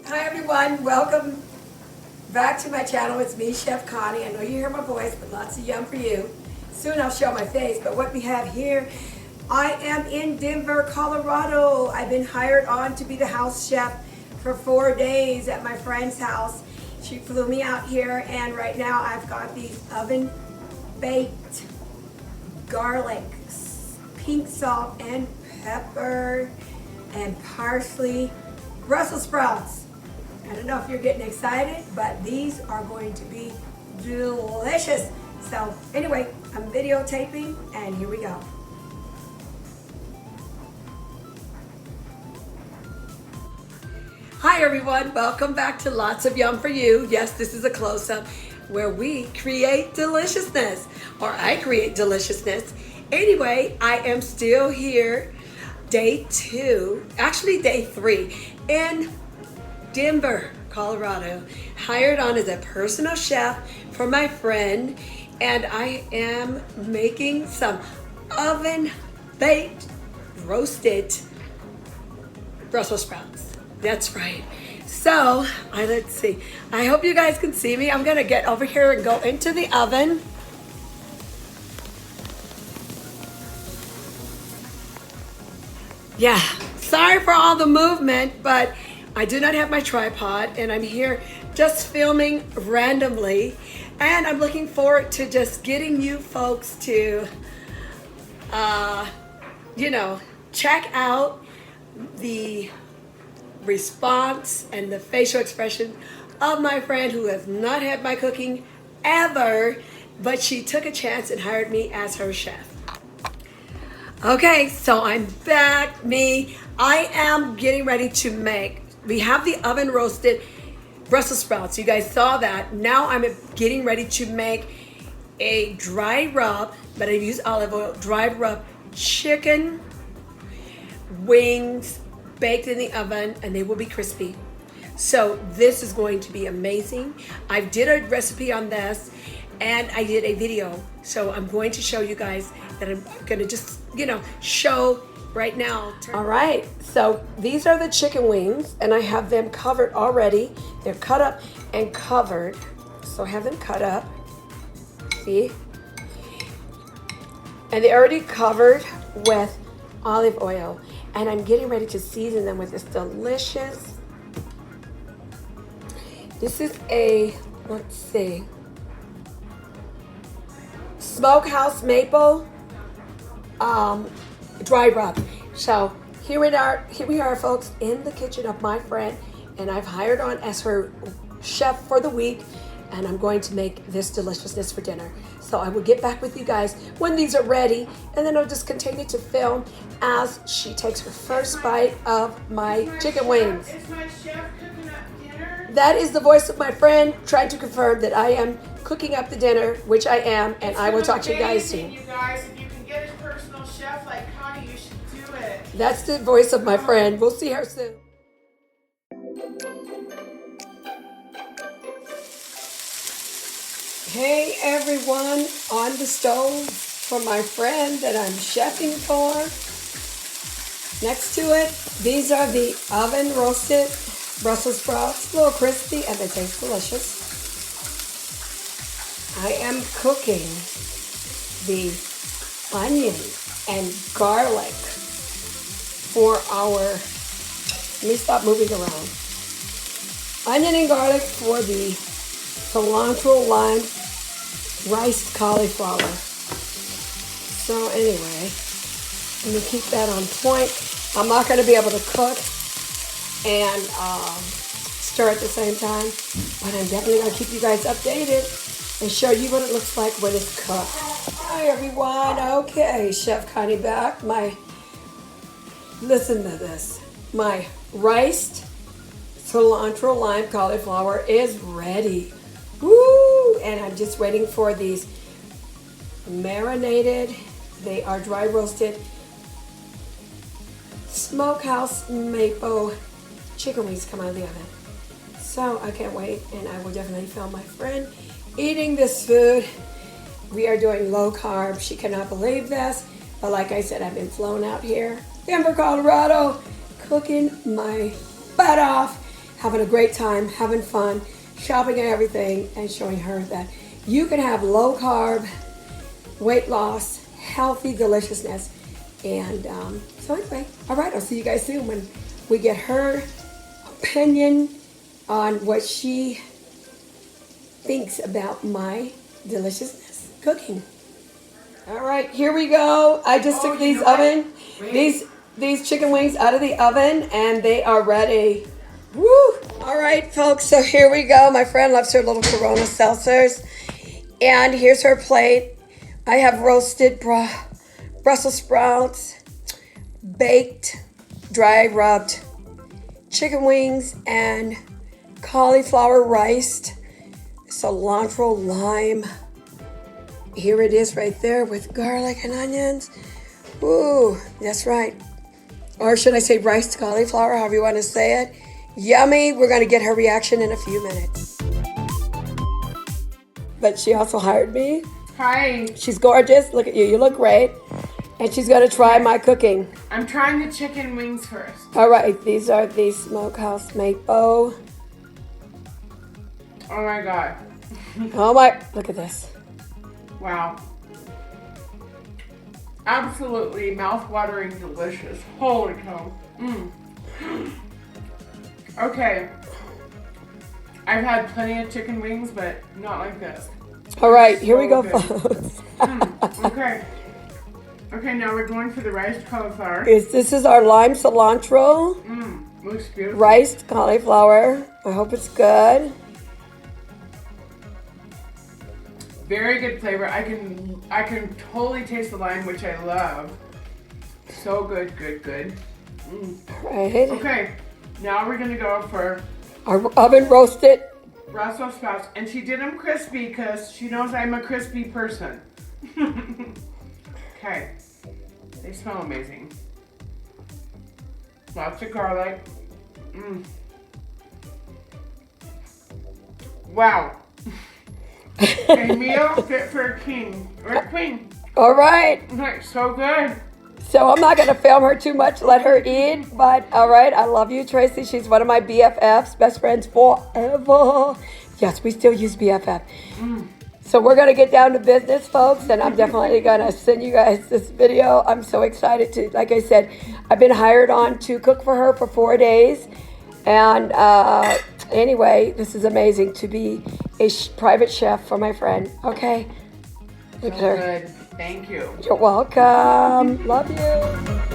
Hi everyone, welcome back to my channel. It's me, Chef Connie. I know you hear my voice, but lots of yum for you. Soon I'll show my face, but what we have here, I am in Denver, Colorado. I've been hired on to be the house chef for 4 days at my friend's house. She flew me out here, and right now I've got these oven baked garlic, pink salt and pepper, and parsley Brussels sprouts. I don't know if you're getting excited, but these are going to be delicious. So anyway, I'm videotaping, and here we go. Hi everyone, welcome back to Lots of Yum for You. Yes, this is a close-up where we create deliciousness, or I create deliciousness. Anyway, I am still here, day 2, actually day 3, in Denver, Colorado, hired on as a personal chef for my friend, and I am making some oven baked roasted Brussels sprouts. That's right. So let's see, I hope you guys can see me. I'm gonna get over here and go into the oven. Yeah, sorry for all the movement, but I do not have my tripod, and I'm here just filming randomly, and I'm looking forward to just getting you folks to, check out the response and the facial expression of my friend who has not had my cooking ever, but she took a chance and hired me as her chef. Okay, so I'm back. I am getting ready to make, we have the oven roasted Brussels sprouts. You guys saw that. Now I'm getting ready to make a dry rub, but I use olive oil, dry rub chicken wings baked in the oven, and they will be crispy. So this is going to be amazing. I did a recipe on this, and I did a video. So I'm going to show you guys that I'm gonna just, show right now. All right, so these are the chicken wings, and I have them covered already. They're cut up and covered. So I have them cut up, see? And they're already covered with olive oil. And I'm getting ready to season them with this delicious, this is a, let's see, smokehouse maple dry rub. So here we are folks, in the kitchen of my friend, and I've hired on as her chef for the week, and I'm going to make this deliciousness for dinner. So I will get back with you guys when these are ready, and then I'll just continue to film as she takes her first bite of my chicken wings. Is my chef cooking up dinner? That is the voice of my friend trying to confirm that I am cooking up the dinner, which I am, and I will talk to you guys soon. You guys, if you can get a personal chef like Connie, you should do it. That's the voice of my friend. We'll see her soon. Hey everyone, on the stove for my friend that I'm chefing for. Next to it, these are the oven roasted Brussels sprouts, a little crispy, and they taste delicious. I am cooking the onion and garlic for our, let me stop moving around. Onion and garlic for the cilantro lime riced cauliflower. So anyway, let me keep that on point. I'm not going to be able to cook and stir at the same time, but I'm definitely going to keep you guys updated and show you what it looks like when it's cooked. Hi everyone. Okay, Chef Connie back. Listen to this. My riced cilantro lime cauliflower is ready. Woo! And I'm just waiting for these marinated, they are dry roasted smokehouse maple chicken wings to come out of the oven. So I can't wait, and I will definitely film my friend eating this food. We are doing low carb. She cannot believe this. But like I said, I've been flown out here, Denver, Colorado, cooking my butt off, having a great time, having fun, shopping and everything, and showing her that you can have low carb, weight loss, healthy deliciousness. And so anyway, all right, I'll see you guys soon when we get her opinion on what she thinks about my deliciousness cooking. All right, here we go. I just took these these chicken wings out of the oven, and they are ready. Woo! All right, folks, so here we go. My friend loves her little Corona seltzers. And here's her plate. I have roasted Brussels sprouts, baked, dry rubbed chicken wings, and cauliflower rice, cilantro, lime. Here it is right there with garlic and onions. Ooh, that's right. Or should I say riced cauliflower, however you want to say it. Yummy. We're going to get her reaction in a few minutes. But she also hired me. Hi. She's gorgeous. Look at you. You look great. And she's going to try my cooking. I'm trying the chicken wings first. All right. These are the Smokehouse Maple. Oh my God. Oh my. Look at this. Wow. Absolutely mouth-watering delicious. Holy cow. Okay. I've had plenty of chicken wings, but not like this. All right. Here we go, good. folks. Okay. Okay, now we're going for the riced cauliflower. This is our lime cilantro. Looks beautiful. Riced cauliflower. I hope it's good. Very good flavor. I can totally taste the lime, which I love. So good, good, good. Right. Okay, now we're gonna go for Our oven roasted. Brussels sprouts, and she did them crispy because she knows I'm a crispy person. Okay, they smell amazing. Lots of garlic. Wow. A meal fit for a king or a queen. All right. Okay, so good. So I'm not going to film her too much, let her eat. But all right, I love you, Tracy. She's one of my BFFs, best friends forever. Yes, we still use BFF. So we're going to get down to business, folks. And I'm definitely going to send you guys this video. I'm so excited to, like I said, I've been hired on to cook for her for 4 days. And anyway, this is amazing to be a private chef for my friend. Okay? Look at her. Good. Thank you. You're welcome. Love you.